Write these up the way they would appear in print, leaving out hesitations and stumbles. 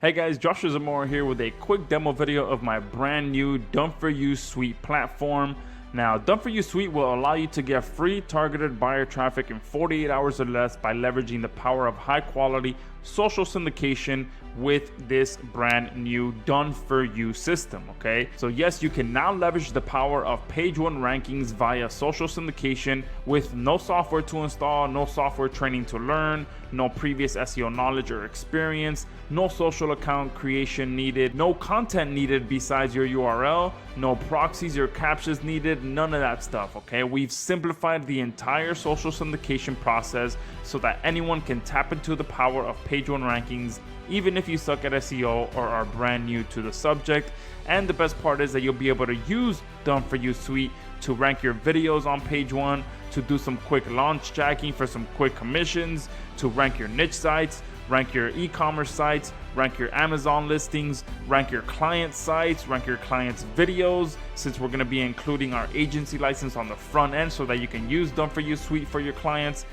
Hey guys, Joshua Zamora here with a quick demo video of my brand new done-for-you platform. Now, done-for-you will allow you to get free targeted buyer traffic in 48 hours or less by leveraging the power of high-quality social syndication with this brand new done-for-you system, okay? So yes, you can now leverage the power of page one rankings via social syndication with no software to install, no software training to learn, no previous SEO knowledge or experience, no social account creation needed, no content needed besides your URL, no proxies or captchas needed, none of that stuff, okay? We've simplified the entire social syndication process so that anyone can tap into the power of page one rankings, even if you suck at SEO or are brand new to the subject. And the best part is that you'll be able to use done-for-you suite to rank your videos on page one, to do some quick launch jacking for some quick commissions, to rank your niche sites, rank your e-commerce sites, rank your Amazon listings, rank your client sites, rank your clients' videos, since we're going to be including our agency license on the front end so that you can use done-for-you suite for your clients.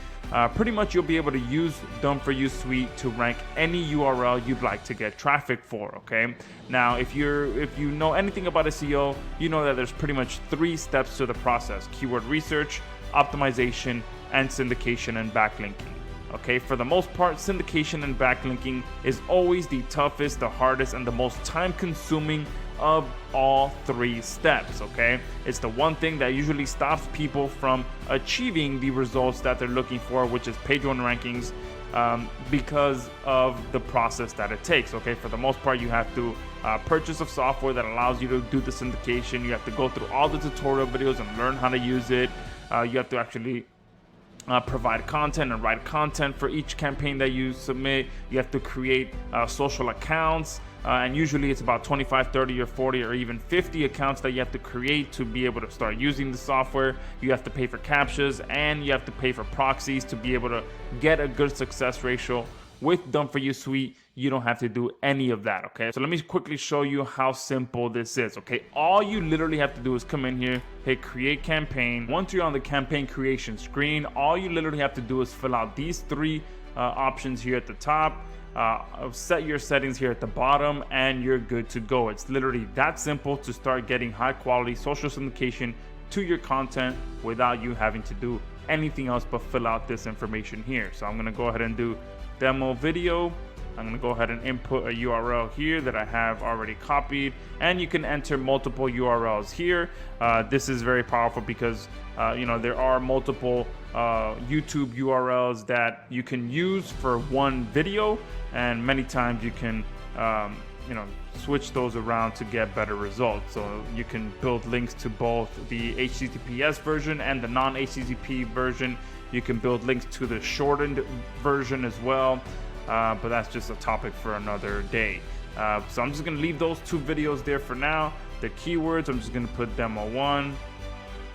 Pretty much you'll be able to use done-for-you suite to rank any URL you'd like to get traffic for, okay? Now, if you know anything about SEO, you know that there's pretty much 3 steps to the process: keyword research, optimization, and syndication and backlinking. Okay, for the most part, syndication and backlinking is always the toughest, the hardest, and the most time-consuming of all 3 steps, okay? It's the one thing that usually stops people from achieving the results that they're looking for, which is page one rankings, because of the process that it takes, okay? For the most part, you have to purchase a software that allows you to do the syndication. You have to go through all the tutorial videos and learn how to use it. You have to actually provide content and write content for each campaign that you submit. You have to create social accounts, and usually it's about 25, 30, or 40, or even 50 accounts that you have to create to be able to start using the software. You have to pay for captchas, and you have to pay for proxies to be able to get a good success ratio. With done-for-you suite, you don't have to do any of that, okay? So let me quickly show you how simple this is, okay? All you literally have to do is come in here, hit create campaign. Once you're on the campaign creation screen, all you literally have to do is fill out these 3 options here at the top, set your settings here at the bottom, and you're good to go. It's literally that simple to start getting high quality social syndication to your content without you having to do anything else but fill out this information here. So I'm gonna go ahead and do demo video. I'm going to go ahead and input a URL here that I have already copied, and you can enter multiple URLs here. This is very powerful because there are multiple YouTube URLs that you can use for one video, and many times you can switch those around to get better results. So you can build links to both the HTTPS version and the non-HTTP version. You can build links to the shortened version as well, but that's just a topic for another day. So I'm just going to leave those 2 videos there for now. The keywords, I'm just going to put demo 1,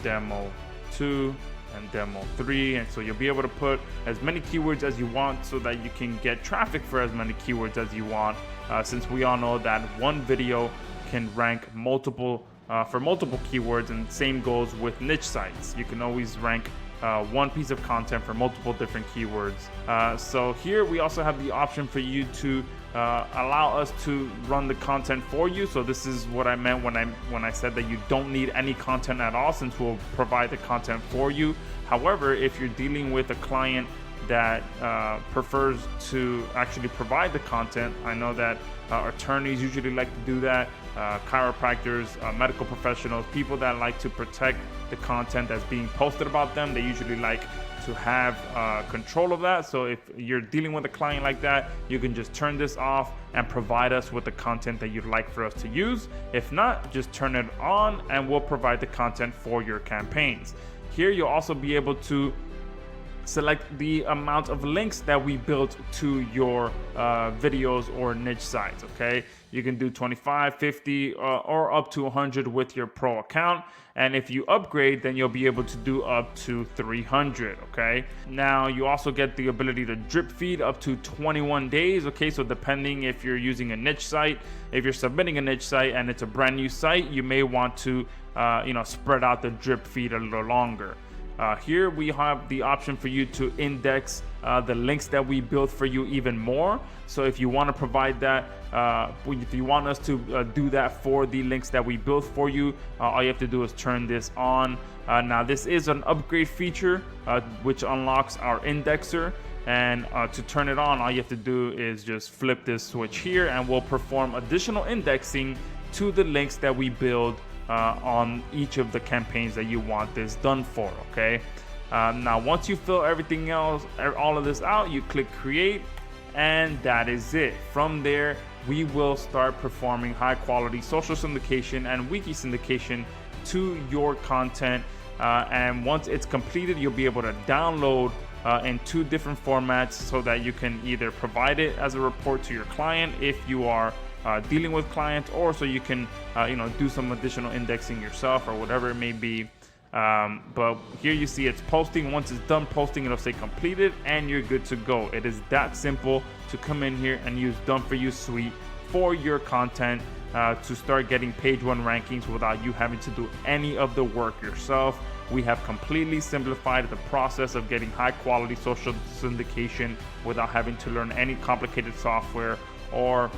demo 2, and demo 3, and so you'll be able to put as many keywords as you want so that you can get traffic for as many keywords as you want, since we all know that one video can rank for multiple keywords, and same goes with niche sites. You can always rank one piece of content for multiple different keywords. So here we also have the option for you to allow us to run the content for you. So this is what I meant when I said that you don't need any content at all, since we'll provide the content for you. However, if you're dealing with a client that prefers to actually provide the content, I know that attorneys usually like to do that, chiropractors, medical professionals, people that like to protect the content that's being posted about them, they usually like to have control of that. So if you're dealing with a client like that, you can just turn this off and provide us with the content that you'd like for us to use. If not, just turn it on and we'll provide the content for your campaigns. Here you'll also be able to select the amount of links that we built to your videos or niche sites, okay? You can do 25, 50, or up to 100 with your pro account. And if you upgrade, then you'll be able to do up to 300, okay? Now, you also get the ability to drip feed up to 21 days, okay? So depending if you're using a niche site, if you're submitting a niche site and it's a brand new site, you may want to, spread out the drip feed a little longer. Here we have the option for you to index the links that we built for you even more. So if you want to provide that, if you want us to do that for the links that we built for you, all you have to do is turn this on. Now this is an upgrade feature which unlocks our indexer. And to turn it on, all you have to do is just flip this switch here, and we'll perform additional indexing to the links that we build on each of the campaigns that you want this done for. Okay. Now once you fill everything else, all of this out, you click create, and that is it. From there, we will start performing high quality social syndication and wiki syndication to your content. And once it's completed, you'll be able to download in 2 different formats, so that you can either provide it as a report to your client if you are dealing with clients, or so you can do some additional indexing yourself or whatever it may be. But here you see it's posting. Once it's done posting, it'll say completed and you're good to go. It is that simple to come in here and use done-for-you for your content to start getting page 1 rankings without you having to do any of the work yourself. We have completely simplified the process of getting high quality social syndication without having to learn any complicated software or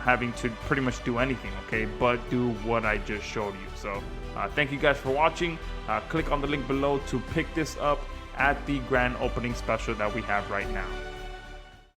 having to pretty much do anything, okay, but do what I just showed you. So thank you guys for watching. Click on the link below to pick this up at the grand opening special that we have right now.